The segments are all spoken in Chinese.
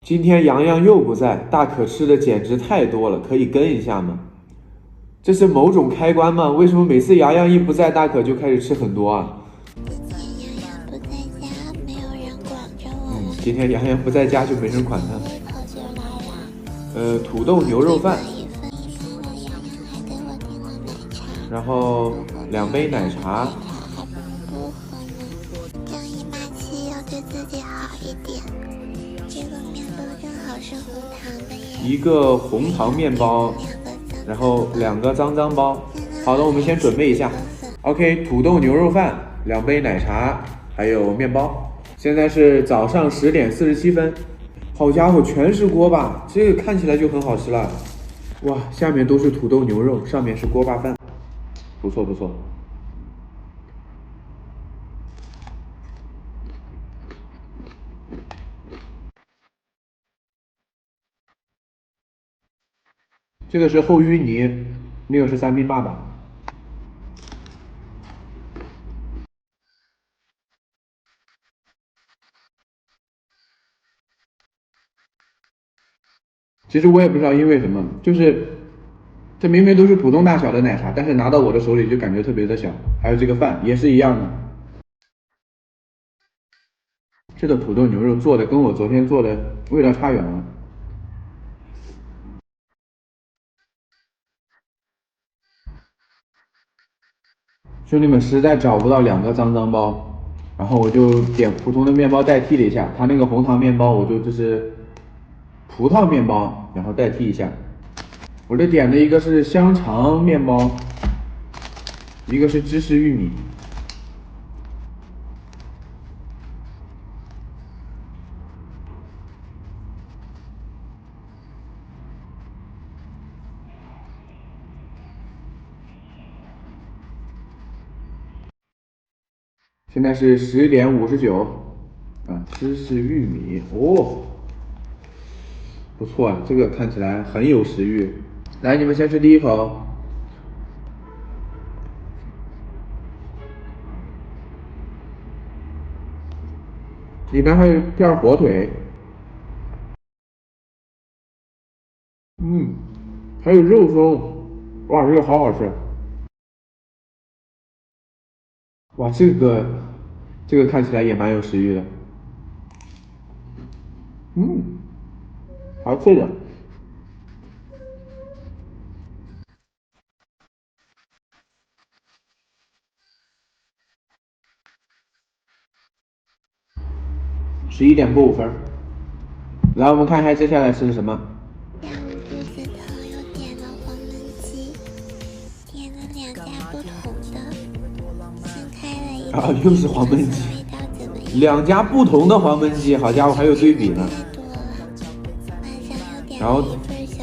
今天洋洋又不在，大可吃的简直太多了，可以跟一下吗？这是某种开关吗？为什么每次洋洋一不在，大可就开始吃很多啊？今天洋洋不在家，没有人管着我。今天洋洋不在家，就没人管他。跑去哪了？土豆牛肉饭，一份一份的洋洋还给我订了奶茶。然后2杯奶茶。还不喝呢，正姨妈期要对自己好一点。这个面包正好是红糖的耶。一个红糖面包，然后2个脏脏包。好的，我们先准备一下。OK， 土豆牛肉饭，2杯奶茶，还有面包。现在是早上10点47分。好家伙，全是锅巴，这个看起来就很好吃了。哇，下面都是土豆牛肉，上面是锅巴饭，不错不错。这个是厚芋泥，那个是3冰爸爸。其实我也不知道因为什么，就是这明明都是普通大小的奶茶，但是拿到我的手里就感觉特别的小。还有这个饭也是一样的，这个土豆牛肉做的跟我昨天做的味道差远了。兄弟们实在找不到2个脏脏包，然后我就点普通的面包代替了一下，他那个红糖面包我就是葡萄面包，然后代替一下。我这点的一个是香肠面包，一个是芝士玉米。现在是10点59，芝士玉米哦，不错啊，这个看起来很有食欲。来，你们先吃第一口。里面还有片火腿，还有肉松，哇，这个好好吃。哇，这个看起来也蛮有食欲的。还脆的。11点过5分。来，我们看一下接下来是什么。然后肚子疼又点了黄焖鸡，点了2家不同的，新开了一个。又是黄焖鸡。味道怎么样？ 2家不同的黄焖鸡，好家伙，还有对比呢。然后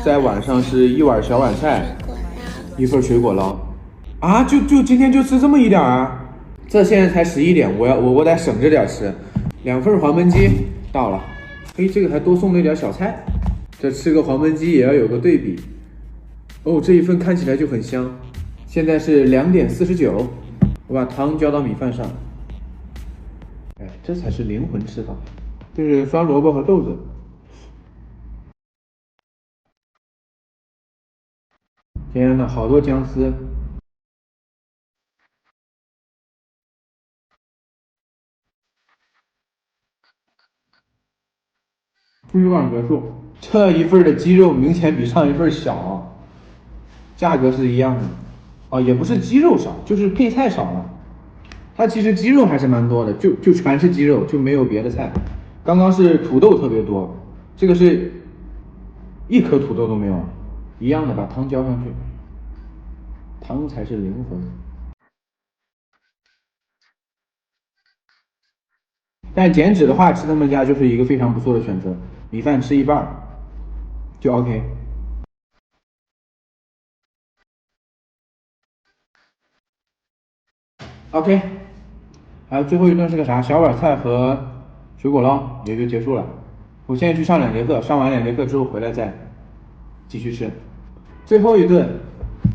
在晚上是1碗小碗菜，1份水果捞。啊，就今天就吃这么一点啊？这现在才11点，我得省着点吃。2份黄焖鸡到了，嘿，这个还多送了一点小菜。这吃个黄焖鸡也要有个对比。哦，这一份看起来就很香。现在是2点49，我把汤浇到米饭上。哎，这才是灵魂吃法，这是酸萝卜和豆子。天呐，好多姜丝。吃完结束。这一份的鸡肉明显比上一份小，价格是一样的。哦，也不是鸡肉少，就是配菜少了。它其实鸡肉还是蛮多的，就全是鸡肉，就没有别的菜。刚刚是土豆特别多，这个是一颗土豆都没有，一样的，把汤浇上去，汤才是灵魂。但减脂的话，吃他们家就是一个非常不错的选择，米饭吃一半就 OK。OK，还有最后一顿是个啥？小碗菜和水果捞也就结束了。我现在去上2节课，上完2节课之后回来再继续吃。最后一顿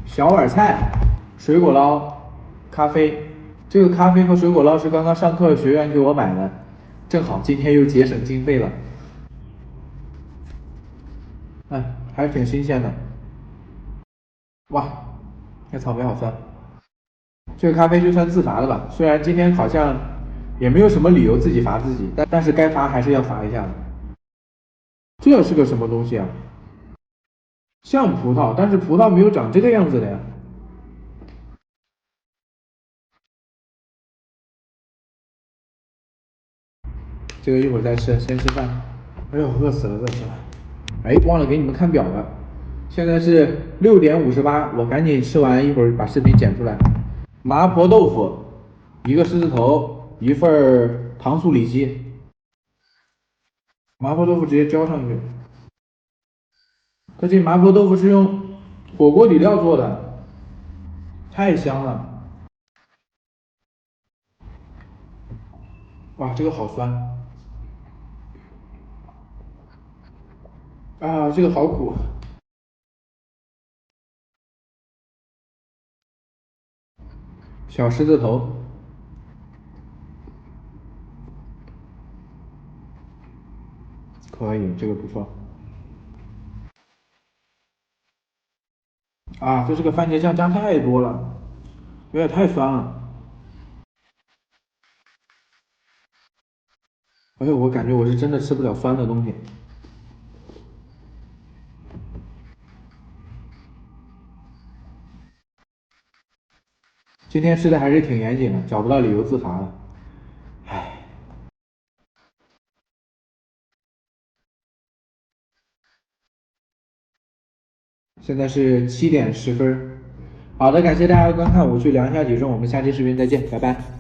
小碗菜、水果捞、咖啡。这个咖啡和水果捞是刚刚上课学员给我买的，正好今天又节省经费了。哎，还是挺新鲜的。哇，这草莓好酸。这个咖啡就算自罚的吧，虽然今天好像也没有什么理由自己罚自己，但是该罚还是要罚一下的。这是个什么东西啊？像葡萄，但是葡萄没有长这个样子的呀。这个一会儿再吃，先吃饭。哎呦，饿死了，饿死了。哎，忘了给你们看表了，现在是6:58，我赶紧吃完，一会儿把视频剪出来。麻婆豆腐，一个狮子头，一份糖醋里脊。麻婆豆腐直接浇上去。这麻婆豆腐是用火锅底料做的，太香了。哇，这个好酸啊，这个好苦。小狮子头，可以，这个不错。啊，这个番茄酱加太多了，有点太酸了。而且我感觉我是真的吃不了酸的东西。今天吃的还是挺严谨的，找不到理由自罚了。唉，现在是7:10。好的，感谢大家的观看，我去量一下体重，我们下期视频再见，拜拜。